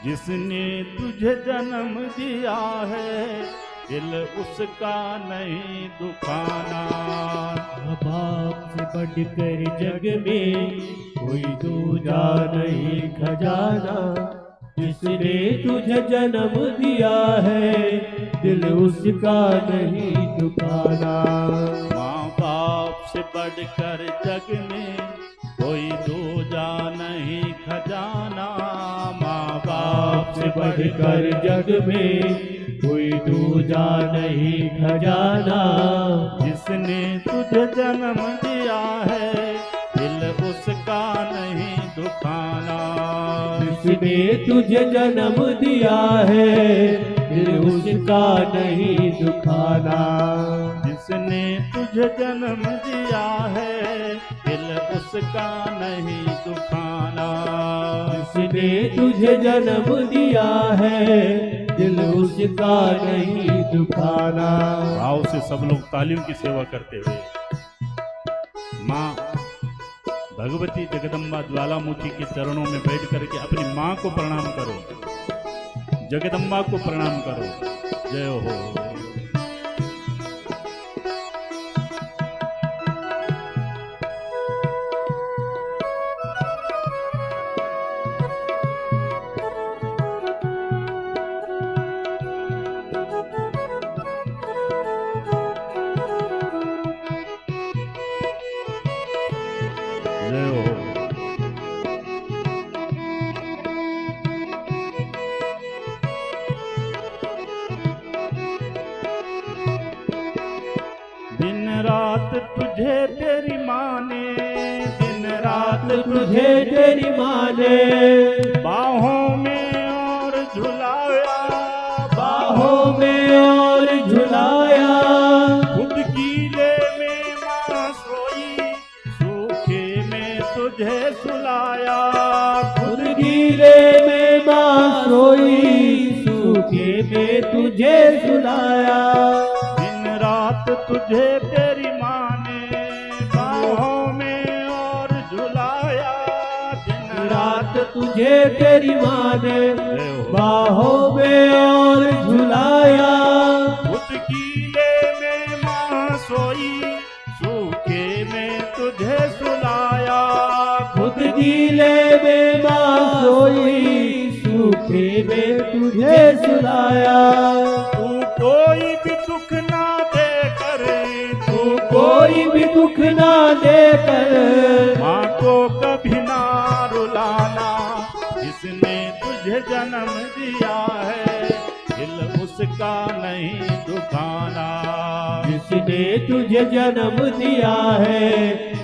जिसने तुझे जन्म दिया है दिल उसका नहीं दुखाना। माँ बाप से बढ़कर जग में कोई दूजा नहीं खजाना। जिसने तुझे जन्म दिया है दिल उसका नहीं दुखाना। माँ बाप से बढ़कर जग में कोई दूजा नहीं खजाना। माँ बाप से बढ़कर जग में कोई दूजा नहीं खजाना। जिसने तुझे जन्म दिया है दिल उसका नहीं दुखाना। जिसने तुझे जन्म दिया है दिल उसका नहीं दुखाना। जिसने तुझे जन्म दिया है दिल उसका नहीं दुखाना। जिसने तुझे जन्म दिया है दिल उसका नहीं दुखाना। भाव से सब लोग तालियों की सेवा करते हुए माँ भगवती जगदम्बा ज्वालामुखी के चरणों में बैठ करके अपनी माँ को प्रणाम करो, जगदम्बा को प्रणाम करो। जय हो। जय हो। दिन रात तुझे तेरी माँ ने, दिन रात तुझे तेरी माँ ने बाहों में और झुलाया, बाहों में और झुलाया। खुद गीले में माँ सोई, सूखे में तुझे सुलाया। खुद गीले में माँ सोई, सूखे में तुझे सुलाया। दिन रात तुझे तेरी माँ ने बाहों में और झुलाया। दिन रात तुझे तेरी माँ ने जय हो। बाहों में और झुलाया। खुद गीले में माँ सोई, सूखे में तुझे सुलाया। खुद गीले में माँ सोई, सूखे में तुझे सुलाया। तू कोई भी दुख ना देकर, तू कोई भी दुख ना देकर माँ को कभी ना रुलाना। जिसने तुझे जन्म दिया है दिल उसका नहीं दुखाना। जिसने तुझे जन्म दिया है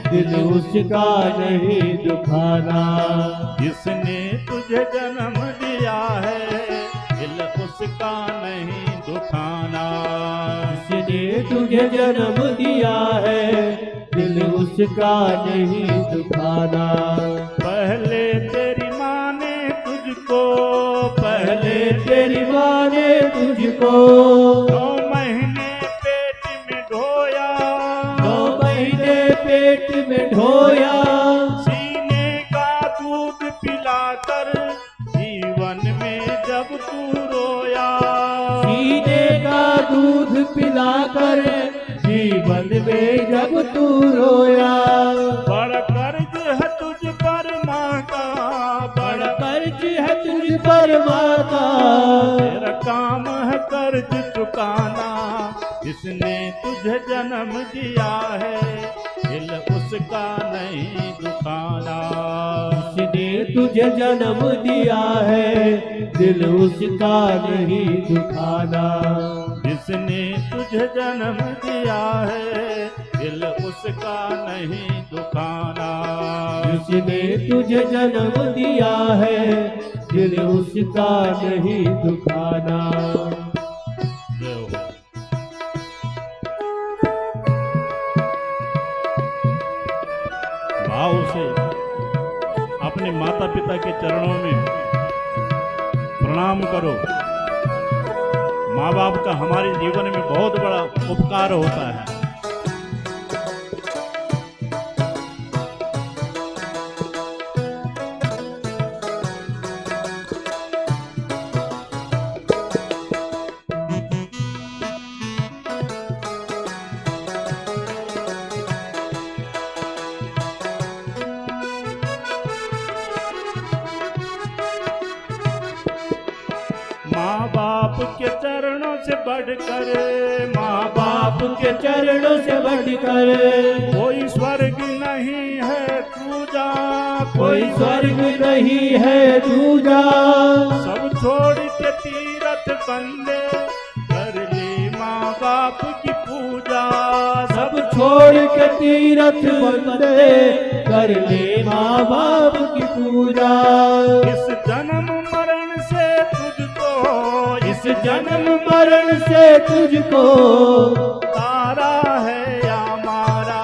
दिल उसका नहीं दुखाना। जिसने तुझे जन्म दिया है दिल उसका नहीं दुखाना। जिसने तुझे जन्म दिया है दिल उसका नहीं दुखाना। पहले तेरी माँ ने तुझको, पहले तेरी माँ ने तुझको 9 महीने पेट में ढोया, 9 महीने पेट में ढोया। सीने का दूध पिलाकर जीवन में जब तू रोया। सीने का दूध पिलाकर जीवन में जब तू रोया। बड़ा कर्ज है तुझ पर माँ का, बड़ा कर्ज है तुझ पर माँ का। तेरा काम है कर्ज चुकाना। जिसने तुझे जन्म दिया है दिल उसका नहीं दुखाना। जिसने तुझे जन्म दिया है दिल उसका नहीं दुखाना। जिसने तुझे जन्म दिया है दिल उसका नहीं दुखाना। जिसने तुझे जन्म दिया है दिल उसका नहीं दुखाना। जय हो। भाव से अपने माता पिता के चरणों में प्रणाम करो। माँ बाप का हमारे जीवन में बहुत बड़ा उपकार होता है। के चरणों से बढ़कर, माँ बाप के चरणों से बढ़कर कोई स्वर्ग नहीं है दूजा, कोई स्वर्ग नहीं है दूजा। सब छोड़ के तीरथ बंदे कर ले माँ बाप की पूजा। सब छोड़ के तीरथ बंदे कर ले माँ बाप की पूजा। इस जन्म मरण से तुझको, इस जन्म मरण से तुझको तारा है या मारा,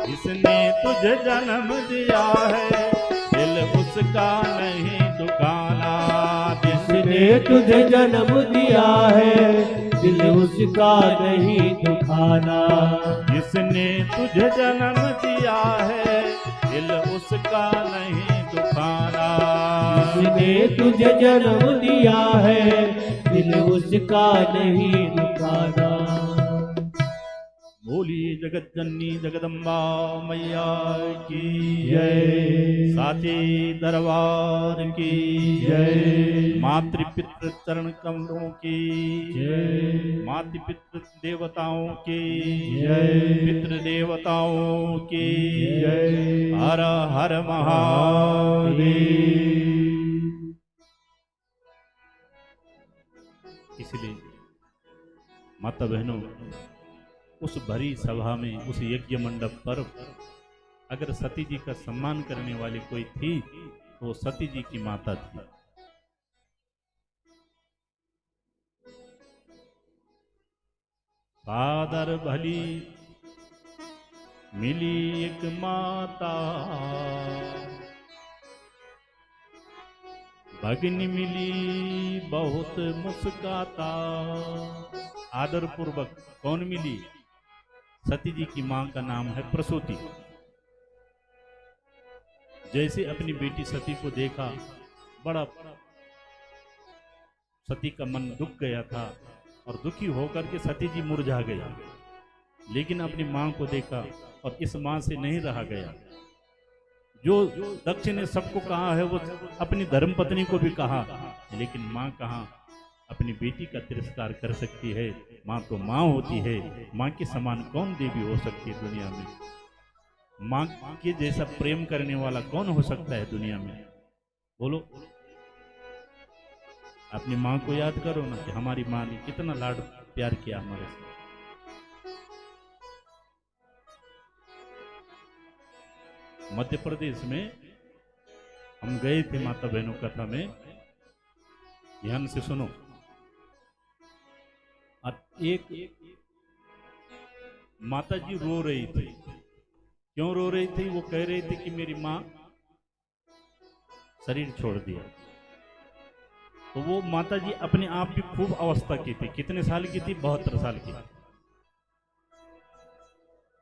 इसने तुझे जन्म दिया है, दिल उसका नहीं दुखाना। जिसने तुझे जन्म दिया है, दिल उसका नहीं दुखाना। जिसने तुझे जन्म दिया है, दिल उसका नहीं दुखाना। जिसने तुझे जन्म दिया है, दिल उसका नहीं दुखाना। बोलिए जगत जननी जगदम्बा मैया की जय। साचे दरबार की जय। मातृ पितृ चरण कमलों की जय। मातृ पितृ देवताओं की जय। पितृ देवताओं की जय। हर हर महादेव। इसलिए माता बहनों, उस भरी सभा में, उस यज्ञ मंडप पर अगर सती जी का सम्मान करने वाली कोई थी तो वो सती जी की माता थी। फादर भली मिली एक माता, भगिनी मिली बहुत मुस्काता। आदर पूर्वक कौन मिली? सती जी की मां का नाम है प्रसूति। जैसे अपनी बेटी सती को देखा, बड़ा सती का मन दुख गया था और दुखी होकर के सती जी मुरझा गई। लेकिन अपनी मां को देखा और इस मां से नहीं रहा गया। जो दक्ष ने सबको कहा है वो अपनी धर्मपत्नी को भी कहा, लेकिन मां कहाँ अपनी बेटी का तिरस्कार कर सकती है? मां तो मां होती है, मां के समान कौन देवी हो सकती है दुनिया में? मां के जैसा प्रेम करने वाला कौन हो सकता है दुनिया में? बोलो। अपनी मां को याद करो ना कि हमारी मां ने कितना लाड प्यार किया हमारे से। मध्य प्रदेश में हम गए थे माता बहनों कथा में, ध्यान से सुनो। एक माता जी रो रही थी। क्यों रो रही थी? वो कह रही थी कि मेरी मां शरीर छोड़ दिया। तो वो माता जी अपने आप भी खूब अवस्था की थी। कितने साल की थी? 72 साल की।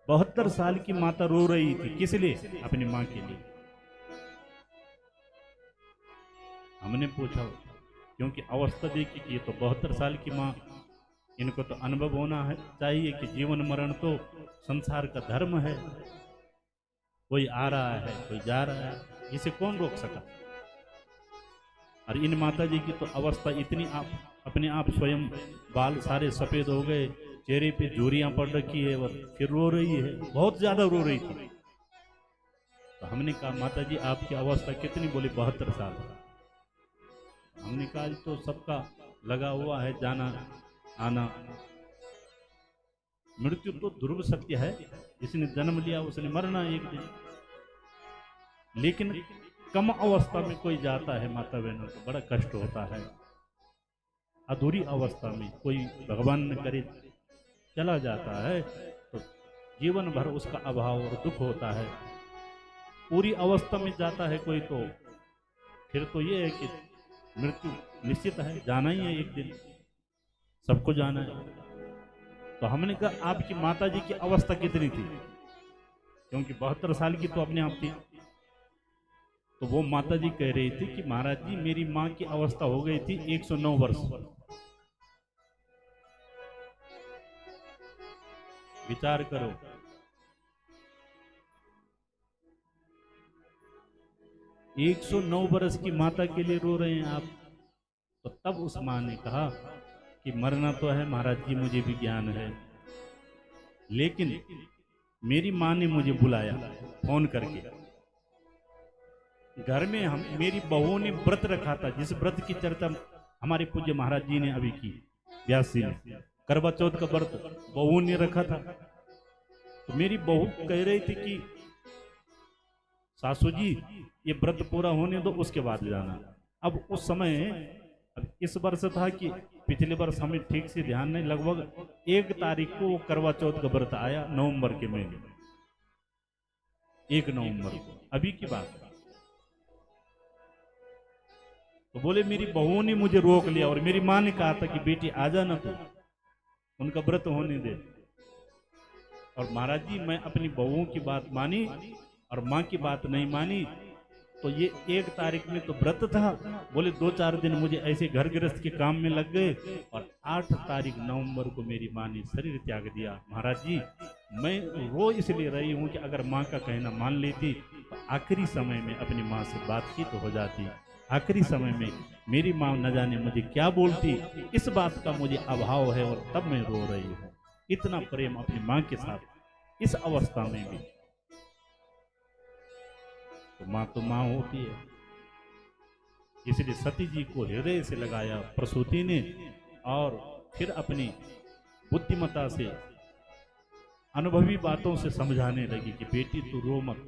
72 साल की माता रो रही थी। किस लिए? अपनी मां के लिए। हमने पूछा, क्योंकि अवस्था देखी कि ये तो 72 साल की मां, इनको तो अनुभव होना है चाहिए कि जीवन मरण तो संसार का धर्म है। कोई आ रहा है, कोई जा रहा है, इसे कौन रोक सका? और इन माता जी की तो अवस्था इतनी, अपने आप स्वयं बाल सारे सफेद हो गए, चेहरे पे झुर्रियां पड़ रखी है और फिर रो रही है, बहुत ज्यादा रो रही थी। तो हमने कहा माता जी आपकी अवस्था कितनी? बोली 72 साल। हमने कहा तो सबका लगा हुआ है जाना आना, मृत्यु तो ध्रुव सत्य है, जिसने जन्म लिया उसने मरना एक दिन। लेकिन कम अवस्था में कोई जाता है माता बहनों को बड़ा कष्ट होता है। अधूरी अवस्था में कोई भगवान न करे चला जाता है तो जीवन भर उसका अभाव और दुख होता है। पूरी अवस्था में जाता है कोई तो फिर तो ये है कि मृत्यु निश्चित है, जाना ही है एक दिन, सबको जाना है। तो हमने कहा आपकी माता जी की अवस्था कितनी थी? क्योंकि 72 साल की तो अपने आप थी। तो वो माता जी कह रही थी कि महाराज जी मेरी मां की अवस्था हो गई थी 109 वर्ष। विचार करो, एक 109 वर्ष की माता के लिए रो रहे हैं आप। तो तब उस मां ने कहा कि मरना तो है महाराज जी, मुझे भी ज्ञान है, लेकिन मेरी माँ ने मुझे बुलाया फोन करके। घर में मेरी बहू ने व्रत रखा था, जिस व्रत की चर्चा हमारे पूज्य महाराज जी ने अभी की, व्यास जी ने, करवा चौथ का व्रत बहू ने रखा था। तो मेरी बहू कह रही थी कि सासू जी ये व्रत पूरा होने दो, उसके बाद जाना। अब उस समय, अब इस वर्ष था कि पिछले वर्ष हमें ठीक से ध्यान नहीं, लगभग 1 तारीख को वो करवा चौथ का व्रत आया, नवंबर के महीने में, 1 नवंबर को, अभी की बात है। तो बोले मेरी बहू ने मुझे रोक लिया और मेरी माँ ने कहा था कि बेटी आ जाना, तो उनका व्रत होने दे। और महाराज जी मैं अपनी बहुओं की बात मानी और माँ की बात नहीं मानी। तो ये 1 तारीख में तो व्रत था, बोले 2-4 दिन मुझे ऐसे घर गृहस्थ के काम में लग गए, और 8 तारीख नवंबर को मेरी माँ ने शरीर त्याग दिया। महाराज जी मैं रो इसलिए रही हूँ कि अगर माँ का कहना मान लेती तो आखिरी समय में अपनी माँ से बातचीत हो जाती। आखिरी समय में मेरी माँ न जाने मुझे क्या बोलती, इस बात का मुझे अभाव है और तब मैं रो रही हूँ। इतना प्रेम अपनी माँ के साथ इस अवस्था में भी। तो माँ होती है, इसलिए सती जी को हृदय से लगाया प्रसूति ने, और फिर अपनी बुद्धिमता से, अनुभवी बातों से समझाने लगी कि बेटी तू रो मत,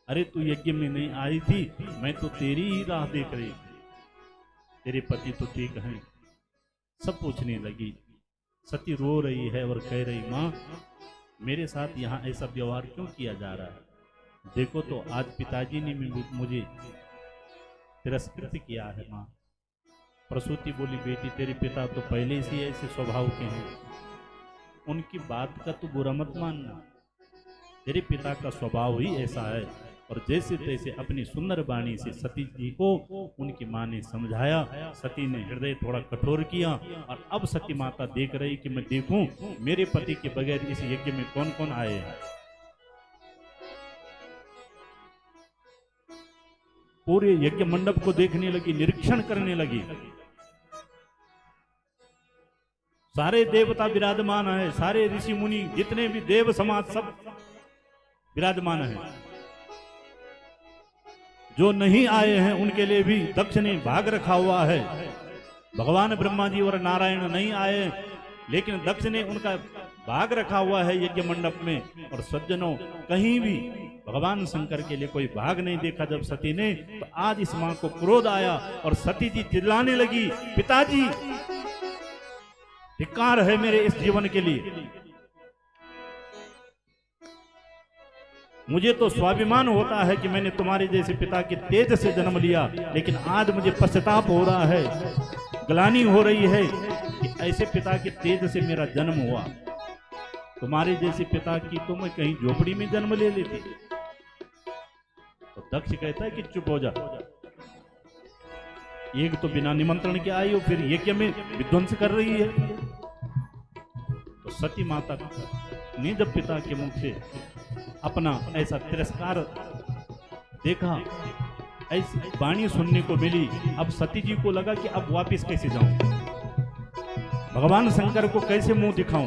अरे तू यज्ञ में नहीं आई थी, मैं तो तेरी ही राह देख रही थी, तेरे पति तो ठीक हैं। सब पूछने लगी। सती रो रही है और कह रही माँ मेरे साथ यहाँ ऐसा व्यवहार क्यों किया जा रहा है? देखो तो आज पिताजी ने मुझे तिरस्कृत किया है माँ। प्रसूति बोली बेटी तेरे पिता तो पहले से ऐसे स्वभाव के हैं, उनकी बात का तो बुरा मत मानना, तेरे पिता का स्वभाव ही ऐसा है। और जैसे तैसे अपनी सुंदर वाणी से सती जी को उनकी माँ ने समझाया। सती ने हृदय थोड़ा कठोर किया, और अब सती माता देख रही कि मैं देखूं मेरे पति के बगैर इस यज्ञ में कौन कौन आए हैं। पूरे यज्ञ मंडप को देखने लगी, निरीक्षण करने लगी। सारे देवता विराजमान है, सारे ऋषि मुनि जितने भी देव समाज सब विराजमान है। जो नहीं आए हैं उनके लिए भी दक्ष ने भाग रखा हुआ है। भगवान ब्रह्मा जी और नारायण नहीं आए, लेकिन दक्ष ने उनका भाग रखा हुआ है यज्ञ मंडप में। और सज्जनों कहीं भी भगवान शंकर के लिए कोई भाग नहीं देखा जब सती ने। तो आज इस मां को क्रोध आया और सती जी चिल्लाने लगी, पिताजी धिक्कार है मेरे इस जीवन के लिए, मुझे तो स्वाभिमान होता है कि मैंने तुम्हारे जैसे पिता के तेज से जन्म लिया, लेकिन आज मुझे पश्चाताप हो रहा है, ग्लानि हो रही है कि ऐसे पिता के तेज से मेरा जन्म हुआ। तुम्हारे जैसे पिता की तो मैं कहीं झोपड़ी में जन्म ले लेती। तो दक्ष कहता है कि चुप हो जा, एक तो बिना निमंत्रण के आई हो, फिर यज्ञ में विध्वंस कर रही है। तो सती माता ने जब पिता के मुख से अपना ऐसा तिरस्कार देखा, ऐसी वाणी सुनने को मिली, अब सती जी को लगा कि अब वापिस कैसे जाऊं, भगवान शंकर को कैसे मुंह दिखाऊं।